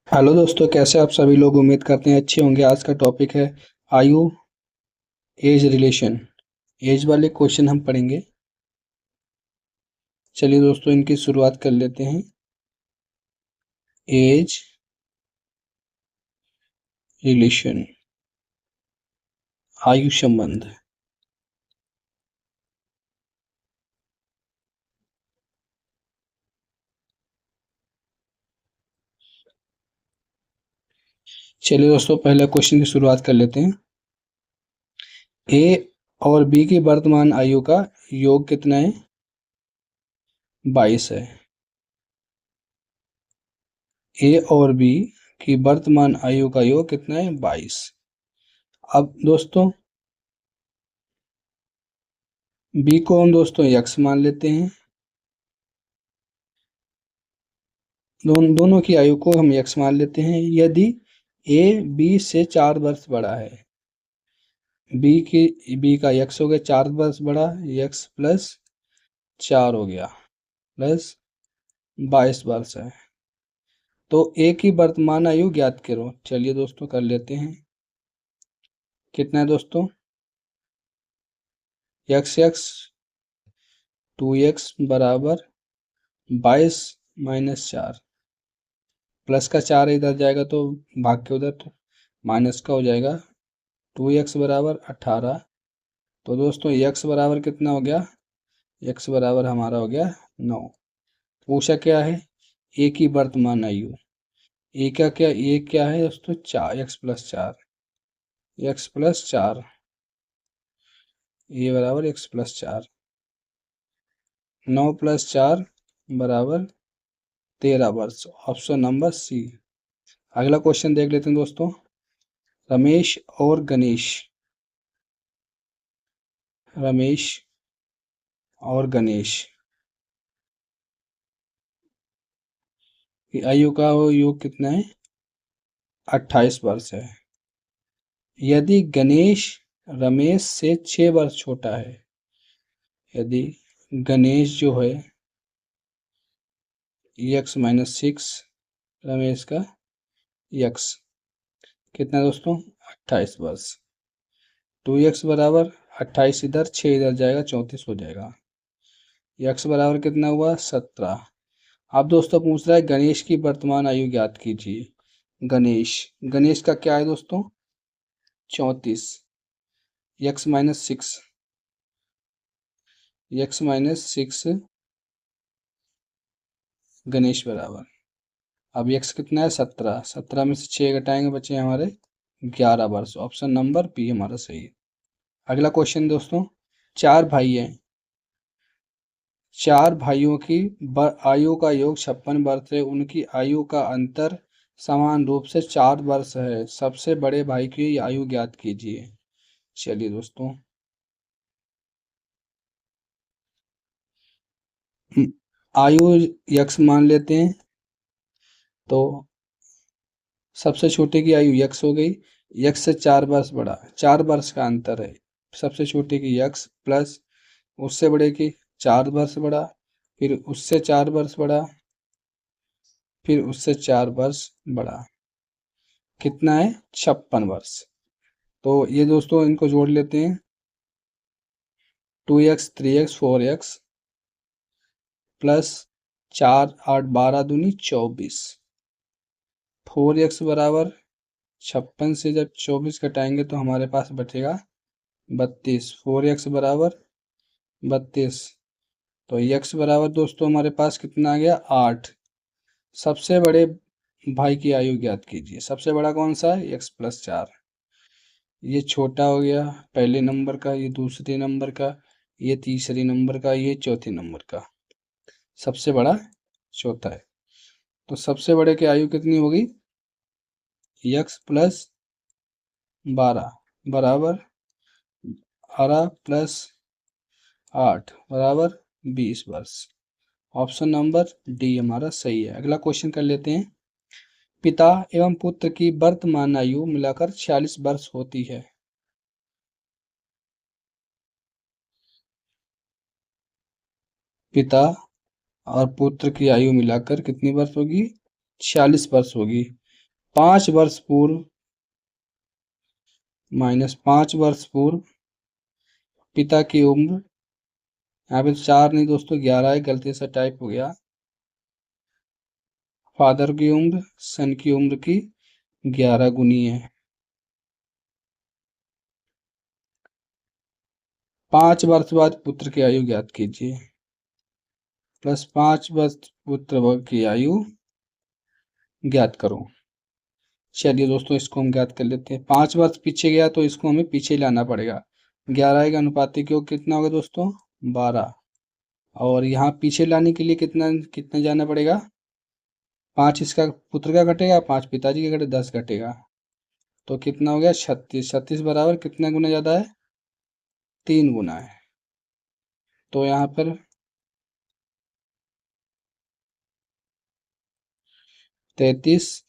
Hello दोस्तों, कैसे आप सभी लोग। उम्मीद करते हैं अच्छे होंगे। आज का टॉपिक है आयु एज रिलेशन। एज वाले क्वेश्चन हम पढ़ेंगे। चलिए दोस्तों, इनकी शुरुआत कर लेते हैं। एज रिलेशन, आयु संबंध। चलिए दोस्तों, पहले क्वेश्चन की शुरुआत कर लेते हैं। ए और बी की वर्तमान आयु का योग कितना है? 22 है। ए और बी की वर्तमान आयु का योग कितना है? 22। अब दोस्तों, बी को हम दोस्तों यक्स मान लेते हैं। दोनों की आयु को हम यक्स मान लेते हैं। यदि ए बी से 4 वर्ष बड़ा है, बी का यक्स हो गया 4 वर्ष बड़ा, यक्स प्लस 4 हो गया, प्लस 22 वर्ष है। तो ए की वर्तमान आयु ज्ञात करो। चलिए दोस्तों, कर लेते हैं। कितना है दोस्तों? यक्स यक्स 2x बराबर 22 - 4। प्लस का 4 इधर जाएगा तो भाग के उधर तो माइनस का हो जाएगा। 2x बराबर 18। तो दोस्तों यक्स बराबर कितना हो गया? यक्स बराबर हमारा हो गया 9। पूछा क्या है? ए की वर्तमान आयु। ए क्या है दोस्तों? 4, x+4। x+4, ए बराबर x+4। 9 + 4 बराबर 13 वर्ष। Option number C. अगला क्वेश्चन देख लेते हैं दोस्तों। रमेश और गणेश, रमेश और गणेश की आयु का योग कितना है? 28 वर्ष है। यदि गणेश रमेश से 6 वर्ष छोटा है, यदि गणेश जो है x-6, रमेश का x कितना दोस्तों? 28 वर्ष। 2x बराबर 28 इधर, 6 इधर जाएगा, 34 हो जाएगा। x बराबर कितना हुआ? 17। अब दोस्तों पूछ रहा है गणेश की वर्तमान आयु ज्ञात कीजिए। गणेश, गणेश का क्या है दोस्तों? 34। x-6, x-6 गणेश बराबर, अब x कितना है? 17। 17 में से 6 घटाएंगे, बचे हमारे 11 वर्ष। ऑप्शन नंबर बी हमारा सही है। अगला क्वेश्चन दोस्तों। 4 भाई हैं। 4 भाइयों की आयु का योग 56 वर्ष है। उनकी आयु का अंतर समान रूप से 4 वर्ष है। सबसे बड़े भाई की आयु ज्ञात कीजिए। चलिए दोस्तों, आयु यक्स मान लेते हैं। तो सबसे छोटे की आयु यक्स हो गई। यक्स से 4 वर्ष बड़ा, 4 वर्ष का अंतर है। सबसे छोटे की यक्स प्लस उससे बड़े की 4 वर्ष बड़ा, फिर उससे 4 वर्ष बड़ा, फिर उससे 4 वर्ष बड़ा। कितना है? 56 वर्ष। तो ये दोस्तों इनको जोड़ लेते हैं। 2x 3x 4x प्लस 4 8 12 दूनी 24। 4x बराबर 56 से जब 24 घटाएंगे तो हमारे पास बचेगा 32। 4x बराबर 32। तो x बराबर दोस्तों हमारे पास कितना आ गया? 8। सबसे बड़े भाई की आयु ज्ञात कीजिए। सबसे बड़ा कौन सा है? x+4। ये छोटा हो गया पहले नंबर का, ये दूसरे नंबर का, ये तीसरे नंबर का, ये चौथे नंबर का। सबसे बड़ा चौथा है। तो सबसे बड़े की आयु कितनी होगी? x+12 बराबर 18 + 8 बराबर 20 वर्ष। ऑप्शन नंबर डी हमारा सही है। अगला क्वेश्चन कर लेते हैं। पिता एवं पुत्र की वर्तमान आयु मिलाकर 46 वर्ष होती है। पिता और पुत्र की आयु मिलाकर कितनी वर्ष होगी? 46 वर्ष होगी। 5 वर्ष पूर्व माइनस 5 वर्ष पूर्व पिता की उम्र, यहाँ पे 4 नहीं दोस्तों 11 है, गलती से टाइप हो गया। फादर की उम्र सन की उम्र की 11 गुनी है। 5 वर्ष बाद पुत्र की आयु ज्ञात कीजिए, प्लस 5 वर्ष पुत्र की आयु ज्ञात करो। चलिए दोस्तों इसको हम ज्ञात कर लेते हैं। 5 वर्ष पीछे गया तो इसको हमें पीछे लाना पड़ेगा। 11 का अनुपातिक योग कितना होगा दोस्तों? 12। और यहाँ पीछे लाने के लिए कितना कितना जाना पड़ेगा? 5 इसका पुत्र का घटेगा, 5 पिताजी का घटे, 10 घटेगा तो कितना हो गया? 36। 36 बराबर कितना गुना ज़्यादा है? 3 गुना है। तो यहाँ पर 33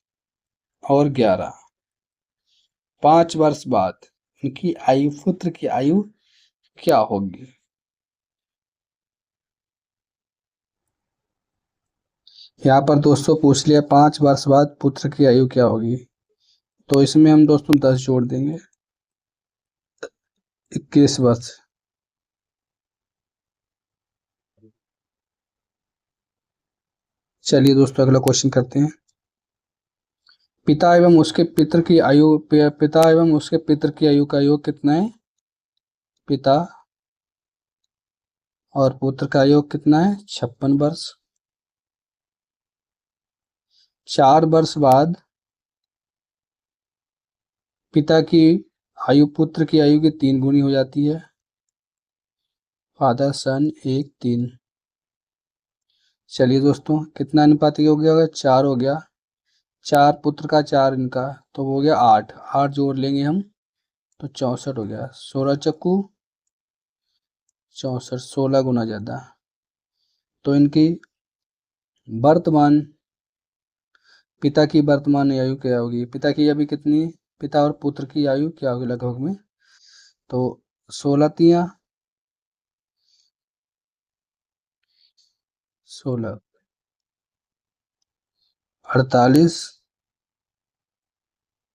और 11, 5 वर्ष बाद उनकी आयु, पुत्र की आयु क्या होगी? यहाँ पर दोस्तों पूछ लिया 5 वर्ष बाद पुत्र की आयु क्या होगी, तो इसमें हम दोस्तों 10 जोड़ देंगे, 21 वर्ष। चलिए दोस्तों अगला क्वेश्चन करते हैं। पिता एवं उसके पितर की आयु, पिता एवं उसके पितर की आयु का योग कितना है? पिता और पुत्र का योग कितना है? 56 वर्ष। 4 वर्ष बाद पिता की आयु पुत्र की आयु की 3 गुनी हो जाती है। फादर सन 1 3। चलिए दोस्तों कितना अनुपातिक हो गया होगा? 4 हो गया। 4 पुत्र का 4 इनका तो हो गया 8। 8 जोड़ लेंगे हम तो 64 हो गया। 16 चक्कू 64, 16 गुना ज़्यादा। तो इनकी वर्तमान, पिता की वर्तमान आयु क्या होगी? पिता की अभी कितनी, पिता और पुत्र की आयु क्या होगी लगभग में? तो 16 तिया 16, 48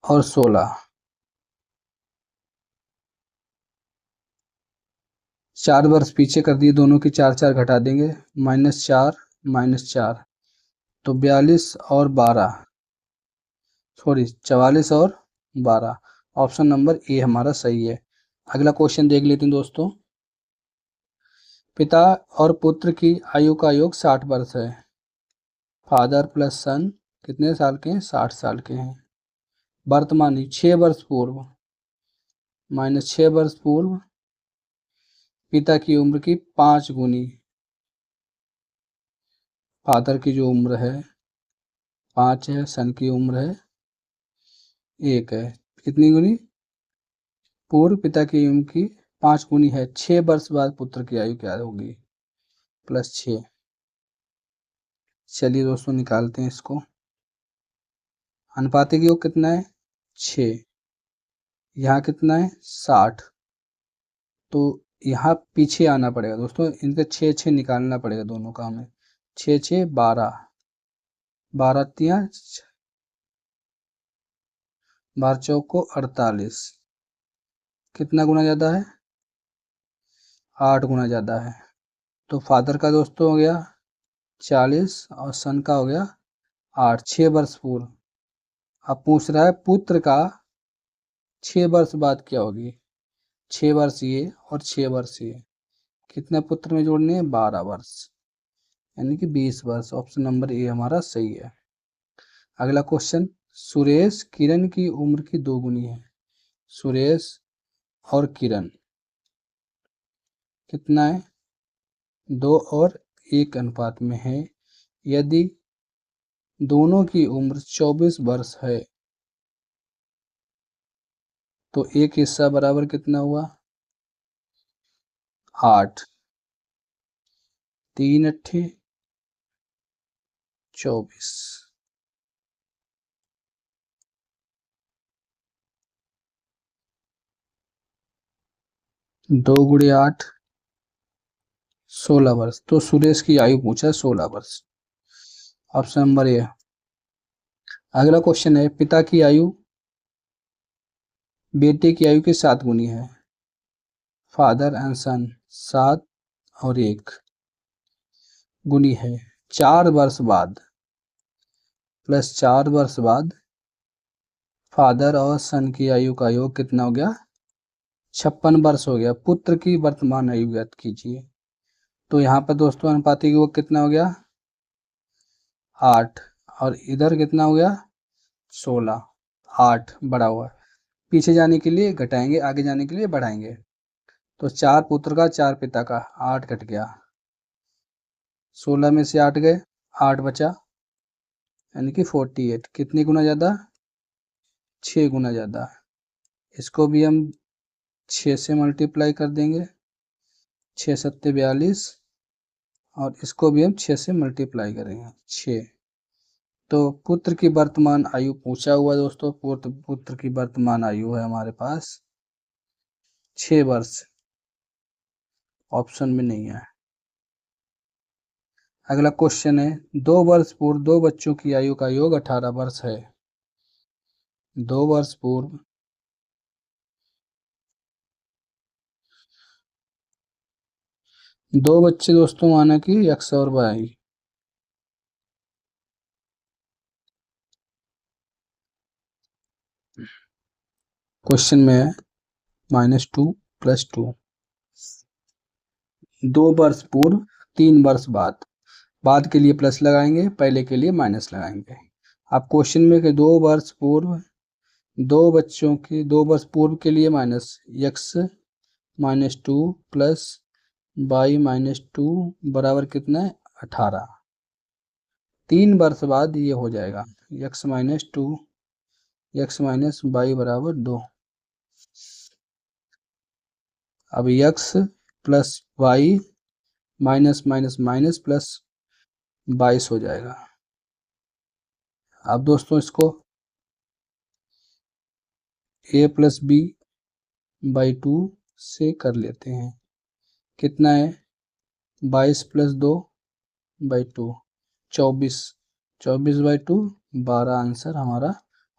और 16। 4 वर्ष पीछे कर दिए, दोनों की 4 4 घटा देंगे, -4 -4 तो 42 और 12, सॉरी 44 और 12। ऑप्शन नंबर ए हमारा सही है। अगला क्वेश्चन देख लेते हैं दोस्तों। पिता और पुत्र की आयु का योग 60 वर्ष है। फादर प्लस सन कितने साल के हैं? 60 साल के हैं। वर्तमान 6 वर्ष पूर्व -6 वर्ष पूर्व पिता की उम्र की 5 गुनी, फादर की जो उम्र है 5 है, सन की उम्र है 1 है। कितनी गुनी? पूर्व पिता की उम्र की 5 गुनी है। 6 वर्ष बाद पुत्र की आयु क्या होगी? +6। चलिए दोस्तों निकालते हैं इसको। अनुपातिक योग कितना है? 6। यहाँ कितना है? 60। तो यहाँ पीछे आना पड़ेगा दोस्तों, इनके 6 6 निकालना पड़ेगा दोनों का हमें। 6 6 12, 12 तिया 12 चौको 48। कितना गुना ज़्यादा है? 8 गुना ज़्यादा है। तो फादर का दोस्तों हो गया 40 और सन का हो गया 8। 6 वर्ष पूर्व। अब पूछ रहा है पुत्र का 6 वर्ष बाद क्या होगी? 6 वर्ष ये और 6 वर्ष ये, कितने पुत्र में जोड़ने हैं? 12 वर्ष, यानी कि 20 वर्ष। ऑप्शन नंबर ए हमारा सही है। अगला क्वेश्चन, सुरेश किरण की उम्र की 2 गुनी है। सुरेश और किरण कितना है? 2 और 1 अनुपात में है। यदि दोनों की उम्र 24 वर्ष है तो एक हिस्सा बराबर कितना हुआ? 8, 3 अट्ठे 24। 2 गुणे 8 16 वर्ष। तो सुरेश की आयु पूछा 16 वर्ष। Option number A. अगला क्वेश्चन है, पिता की आयु बेटे की आयु के 7 गुनी है। फादर एंड सन 7 और 1 गुनी है 4 वर्ष बाद, प्लस 4 वर्ष बाद फादर और सन की आयु का योग कितना हो गया? 56 वर्ष हो गया। पुत्र की वर्तमान आयु ज्ञात कीजिए। तो यहाँ पर दोस्तों अनुपातिक योग कितना हो गया? 8। और इधर कितना हो गया? 16। 8 बढ़ा हुआ, पीछे जाने के लिए घटाएंगे, आगे जाने के लिए बढ़ाएंगे। तो 4 पुत्र का 4 पिता का, 8 कट गया, 16 में से 8 गए, 8 बचा, यानी कि 48। कितने गुना ज़्यादा? 6 गुना ज़्यादा। इसको भी हम 6 से मल्टीप्लाई कर देंगे, 6 सत्ते 42, और इसको भी हम 6 से मल्टीप्लाई करेंगे, 6। तो पुत्र की वर्तमान आयु पूछा हुआ दोस्तों, पुत्र की वर्तमान आयु है हमारे पास 6 वर्ष, ऑप्शन में नहीं है। अगला क्वेश्चन है, 2 वर्ष पूर्व 2 बच्चों की आयु का योग 18 वर्ष है। 2 वर्ष पूर्व 2 बच्चे दोस्तों माना कि x और y। क्वेश्चन में है -2 + 2। 2 वर्ष पूर्व 3 वर्ष बाद के लिए प्लस लगाएंगे, पहले के लिए माइनस लगाएंगे। अब क्वेश्चन में कि 2 वर्ष पूर्व 2 बच्चों की 2 वर्ष पूर्व के लिए माइनस x -2 प्लस y -2 बराबर कितना है? 18। 3 वर्ष बाद ये हो जाएगा x -2 x -y बराबर 2। अब x plus y minus minus minus plus 22 हो जाएगा। अब दोस्तों इसको a प्लस बी बाई 2 से कर लेते हैं। कितना है? 22 प्लस 2 बाई 2, 24। 24 बाई 2 12, आंसर हमारा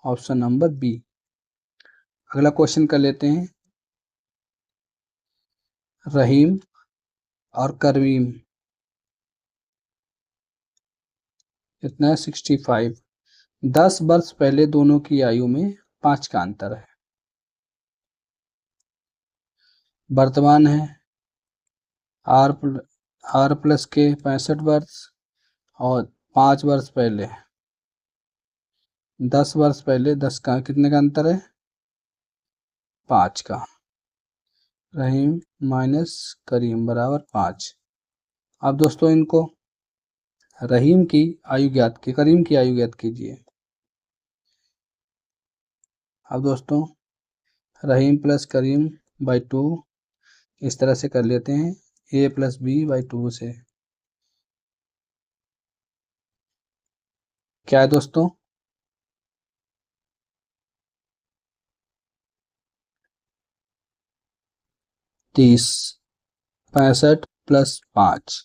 ऑप्शन नंबर बी। अगला क्वेश्चन कर लेते हैं, रहीम और करवीम कितना है? 65। 10 वर्ष पहले दोनों की आयु में 5 का अंतर है। वर्तमान है आर प्लस के 65 वर्ष, और 5 वर्ष पहले 10 वर्ष पहले 10 का कितने का अंतर है? 5 का। रहीम माइनस करीम बराबर 5। अब दोस्तों इनको रहीम की आयु ज्ञात की करीम की आयु ज्ञात कीजिए। अब दोस्तों रहीम प्लस करीम बाई 2 इस तरह से कर लेते हैं, a प्लस बी बाई 2 से। क्या है दोस्तों? 30। 65 प्लस 5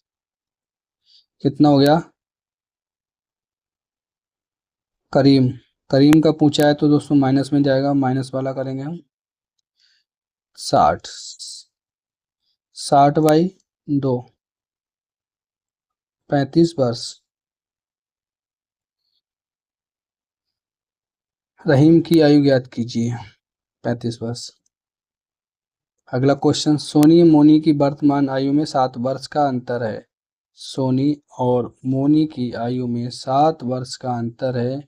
कितना हो गया? करीम करीम का पूछा है तो दोस्तों माइनस में जाएगा, माइनस वाला करेंगे हम। 60। 60 बाई 2 35 वर्ष। रहीम की आयु ज्ञात कीजिए, 35 वर्ष। अगला क्वेश्चन, सोनी मोनी की वर्तमान आयु में 7 वर्ष का अंतर है। सोनी और मोनी की आयु में 7 वर्ष का अंतर है।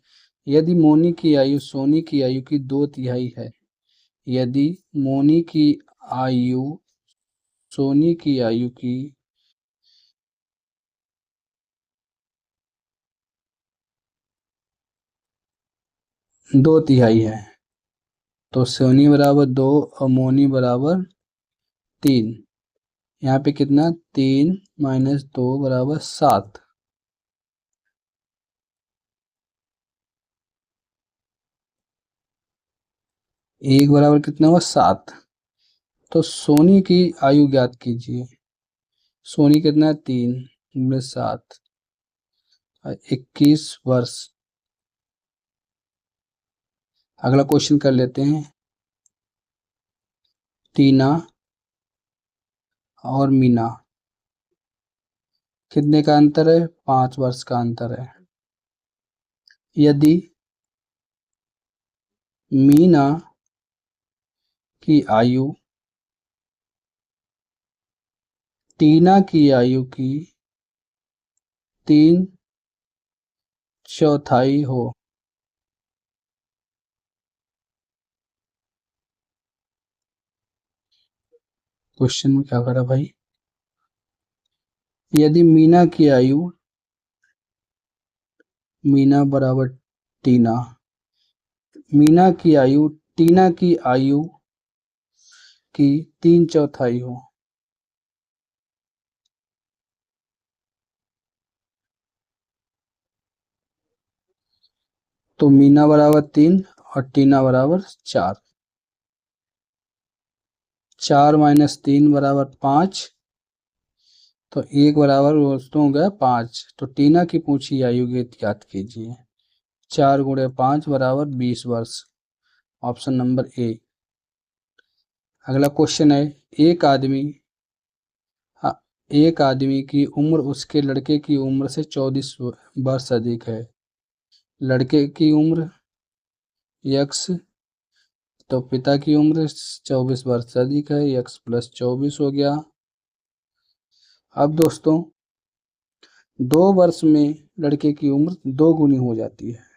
यदि मोनी की आयु सोनी की आयु की 2/3 है, यदि मोनी की आयु सोनी की आयु की 2/3 है, तो सोनी बराबर 2 और मोनी बराबर 3। यहाँ पे कितना? 3 माइनस 2 बराबर 7। एक बराबर कितना हुआ? 7। तो सोनी की आयु ज्ञात कीजिए। सोनी कितना है? 3 में 7 21 वर्ष। अगला क्वेश्चन कर लेते हैं। टीना और मीना, कितने का अंतर है? 5 वर्ष का अंतर है। यदि मीना की आयु टीना की आयु की 3/4 हो, क्वेश्चन में क्या करा भाई? यदि मीना बराबर टीना, मीना की आयु टीना की आयु की 3/4 हो, तो मीना बराबर 3 और टीना बराबर 4। 4 - 3 बराबर 5, तो 1 बराबर दोस्तों हो गया 5। तो टीना की पूछी आयु ज्ञात कीजिए। 4 × 5 बराबर 20 वर्ष, ऑप्शन नंबर ए। अगला क्वेश्चन है, एक आदमी हाँ, एक आदमी की उम्र उसके लड़के की उम्र से 24 वर्ष अधिक है। लड़के की उम्र यक्स, तो पिता की उम्र 24 वर्ष से अधिक है, यक्स प्लस 24 हो गया। अब दोस्तों 2 वर्ष में लड़के की उम्र 2 गुनी हो जाती है।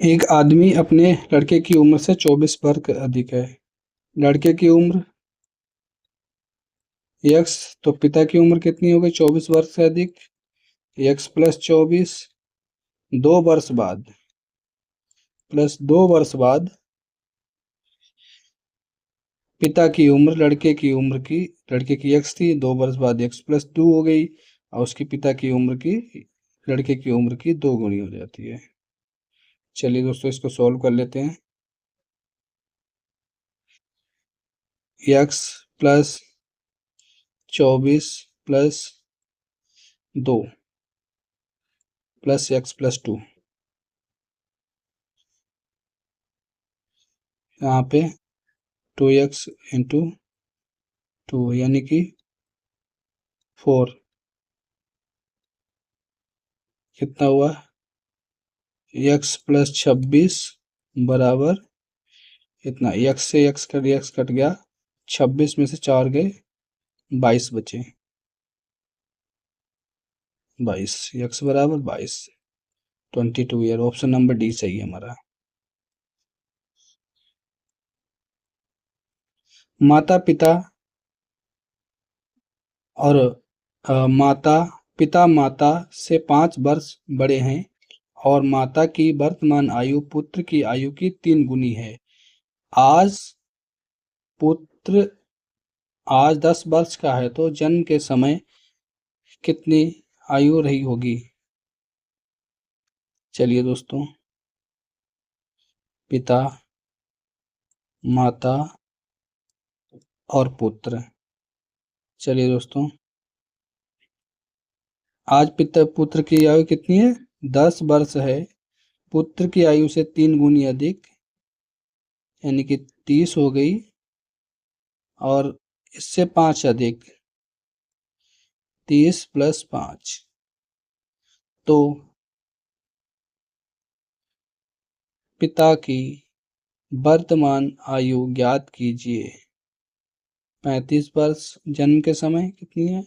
एक आदमी अपने लड़के की उम्र से 24 वर्ष अधिक है। लड़के की उम्र यक्स, तो पिता की उम्र कितनी हो गई? 24 वर्ष से अधिक, यक्स प्लस 24। 2 वर्ष बाद प्लस 2 वर्ष बाद पिता की उम्र लड़के की एक्स थी, 2 वर्ष बाद एक्स प्लस 2 हो गई, और उसकी पिता की उम्र की लड़के की उम्र की 2 गुनी हो जाती है। चलिए दोस्तों इसको सॉल्व कर लेते हैं। X plus 24 + 2 plus x plus 2, यहाँ पे 2x × 2 यानी कि 4, कितना हुआ? x प्लस 26 बराबर इतना, x से x कट गया, 26 में से 4 गए, 22 बचे। 22, x बराबर 22, 22 ईयर, ऑप्शन नंबर डी सही है हमारा। माता पिता और पिता माता से 5 वर्ष बड़े हैं और माता की वर्तमान आयु पुत्र की आयु की 3 गुनी है। आज पुत्र 10 वर्ष का है, तो जन्म के समय कितनी आयु रही होगी? चलिए दोस्तों, पिता माता और पुत्र, चलिए दोस्तों, आज पुत्र की आयु कितनी है? 10 वर्ष है। पुत्र की आयु से 3 गुनी अधिक, यानी कि 30 हो गई, और इससे 5 अधिक, 30 + 5, तो पिता की वर्तमान आयु ज्ञात कीजिए। 35 वर्ष जन्म के समय कितनी है?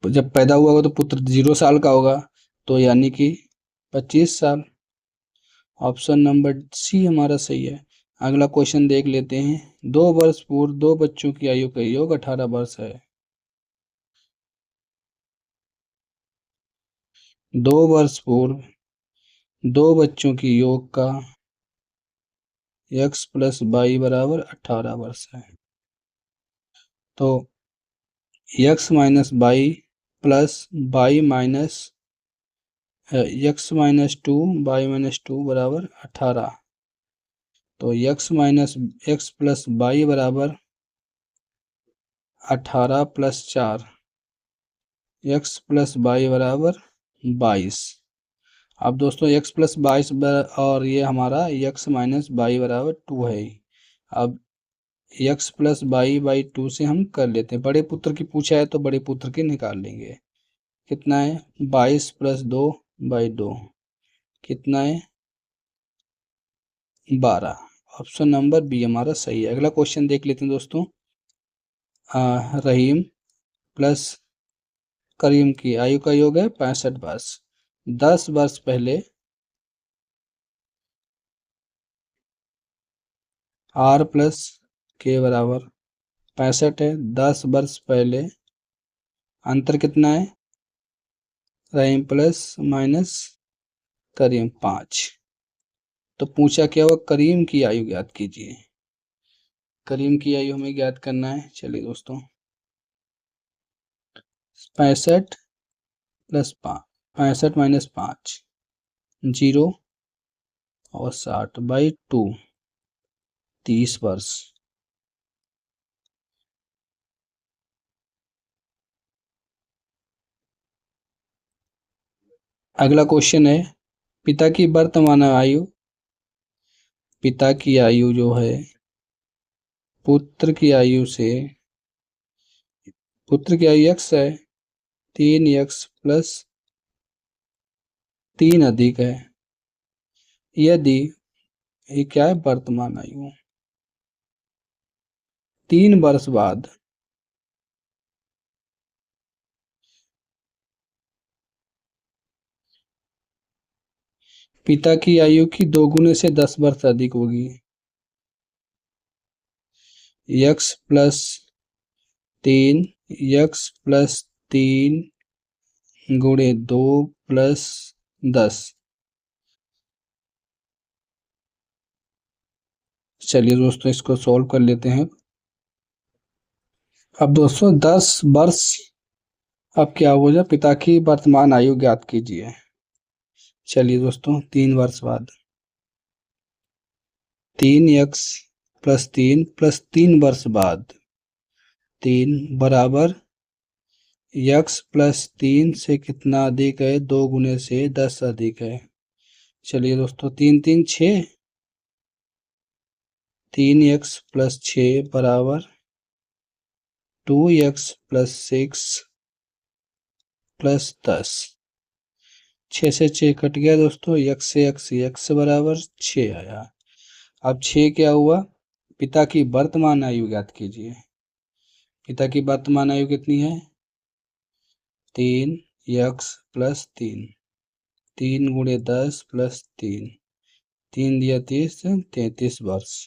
जब पैदा हुआ होगा तो पुत्र 0 साल का होगा, तो यानी कि 25 साल, ऑप्शन नंबर सी हमारा सही है। अगला क्वेश्चन देख लेते हैं। 2 वर्ष पूर्व 2 बच्चों की आयु का योग 18 वर्ष है। 2 वर्ष पूर्व 2 बच्चों की योग का x + y बराबर 18 वर्ष है। तो x minus by plus by minus x minus two by minus two बराबर 18। तो x minus x plus by बराबर 18 प्लस 4, एक्स प्लस बाई बराबर 22। अब दोस्तों एक्स प्लस 22 और ये हमारा एक्स माइनस बाई बराबर 2 है। अब एक्स प्लस बाई 2 से हम कर लेते हैं, बड़े पुत्र की पूछा है तो बड़े पुत्र की निकाल लेंगे। कितना है 22 प्लस 2 बाई 2, कितना है 12। ऑप्शन नंबर बी हमारा सही है। अगला क्वेश्चन देख लेते हैं दोस्तों। रहीम प्लस करीम की आयु का योग है 65 वर्ष। 10 वर्ष पहले आर प्लस के बराबर 65 है। 10 वर्ष पहले अंतर कितना है, रहीम प्लस माइनस करीम 5। तो पूछा क्या हुआ, करीम की आयु ज्ञात कीजिए। करीम की आयु हमें ज्ञात करना है। चलिए दोस्तों 65 प्लस 5, 65 माइनस 5 0 और 60 बाई 2 30 वर्ष। अगला क्वेश्चन है पिता की वर्तमान आयु, पिता की आयु जो है पुत्र की आयु से, पुत्र की आयु x है, 3x प्लस 3 अधिक है, यदि ये क्या है वर्तमान आयु 3 वर्ष बाद पिता की आयु की 2 गुने से 10 वर्ष अधिक होगी। x प्लस 3, x प्लस 3 गुणे 2 प्लस 10। चलिए दोस्तों इसको सॉल्व कर लेते हैं। अब दोस्तों 10 वर्ष, अब क्या हो जाए, पिता की वर्तमान आयु ज्ञात कीजिए। चलिए दोस्तों 3 वर्ष बाद 3x प्लस 3 प्लस 3 वर्ष बाद 3 बराबर x प्लस 3 से कितना अधिक है, 2 गुने से 10 अधिक है। चलिए दोस्तों 3 3 6, 3x प्लस 6 बराबर 2x प्लस 6 प्लस 10। 6 से 6 कट गया दोस्तों, x बराबर 6 आया। अब 6 क्या हुआ, पिता की वर्तमान आयु ज्ञात कीजिए। पिता की वर्तमान आयु कितनी है, 3x प्लस 3, 3 गुणे 10 प्लस 3, 3 दिया 30, 33 वर्ष।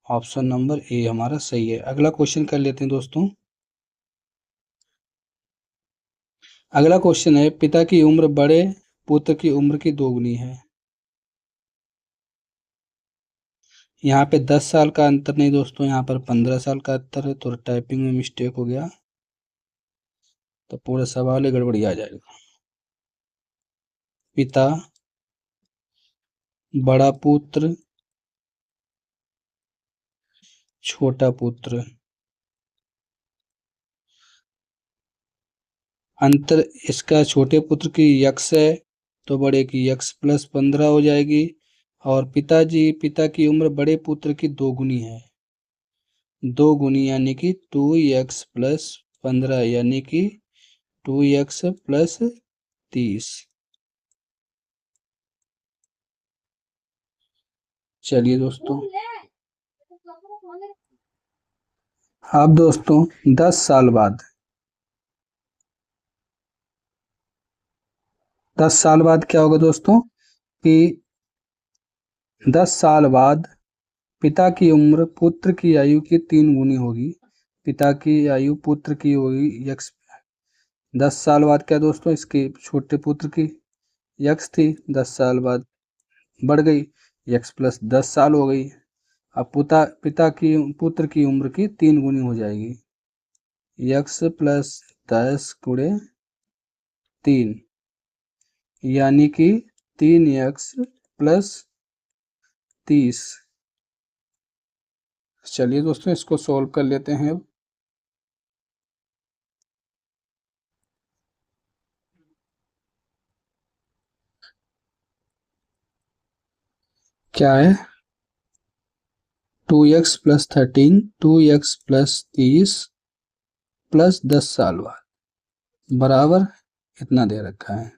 ऑप्शन नंबर ए हमारा सही है। अगला क्वेश्चन कर लेते हैं दोस्तों। अगला क्वेश्चन है पिता की उम्र बड़े पुत्र की उम्र की दोगुनी है। यहाँ पे 10 साल का अंतर नहीं दोस्तों, यहाँ पर 15 साल का अंतर है। तो टाइपिंग में मिस्टेक हो गया, तो पूरा सवाल ही गड़बड़ी आ जाएगा। पिता बड़ा पुत्र छोटा पुत्र, अंतर इसका छोटे पुत्र की x है तो बड़े की x प्लस 15 हो जाएगी। और पिता की उम्र बड़े पुत्र की 2 गुनी है, 2 गुनी यानी कि 2x प्लस 15 यानी कि 2x प्लस 30। चलिए दोस्तों अब दोस्तों 10 साल बाद, 10 साल बाद क्या होगा दोस्तों कि 10 साल बाद पिता की उम्र पुत्र की आयु की 3 गुनी होगी। पिता की आयु पुत्र की होगी x। 10 साल बाद क्या दोस्तों, इसके छोटे पुत्र की x थी, 10 साल बाद बढ़ गई, x प्लस 10 साल हो गई। अब पिता की पुत्र की उम्र की 3 गुनी हो जाएगी। x प्लस 10 गुणे 3 यानी कि 3x प्लस 30। चलिए दोस्तों इसको सॉल्व कर लेते हैं अब। क्या है 2x plus 13 2x plus 30 plus 10 साल बाद बराबर इतना दे रखा है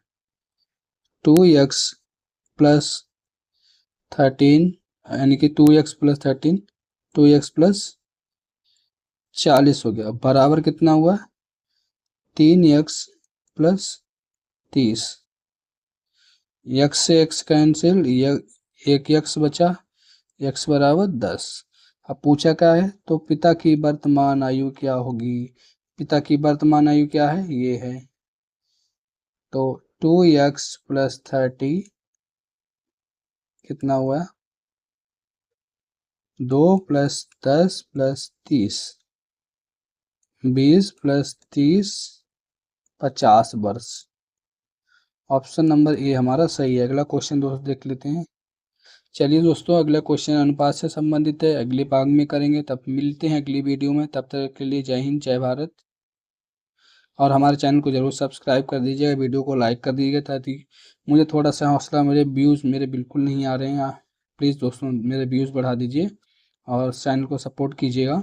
2x प्लस 13 यानी कि 2x प्लस 13 2x प्लस 40 हो गया बराबर कितना हुआ 3x प्लस 30। x से x कैंसिल एक x बचा x बराबर 10। अब पूछा क्या है तो पिता की वर्तमान आयु क्या होगी। पिता की वर्तमान आयु क्या है ये है तो 2x प्लस 30 कितना हुआ 2 प्लस 10 प्लस 30 20 प्लस 30 50 वर्ष। ऑप्शन नंबर ए हमारा सही है। अगला क्वेश्चन दोस्तों देख लेते हैं। चलिए दोस्तों अगला क्वेश्चन अनुपात से संबंधित है, अगले भाग में करेंगे। तब मिलते हैं अगली वीडियो में, तब तक के लिए जय हिंद जय भारत। और हमारे चैनल को जरूर सब्सक्राइब कर दीजिएगा, वीडियो को लाइक कर दीजिएगा ताकि मुझे थोड़ा सा हौसला, मेरे व्यूज़ मेरे बिल्कुल नहीं आ रहे हैं। प्लीज़ दोस्तों मेरे व्यूज़ बढ़ा दीजिए और चैनल को सपोर्ट कीजिएगा।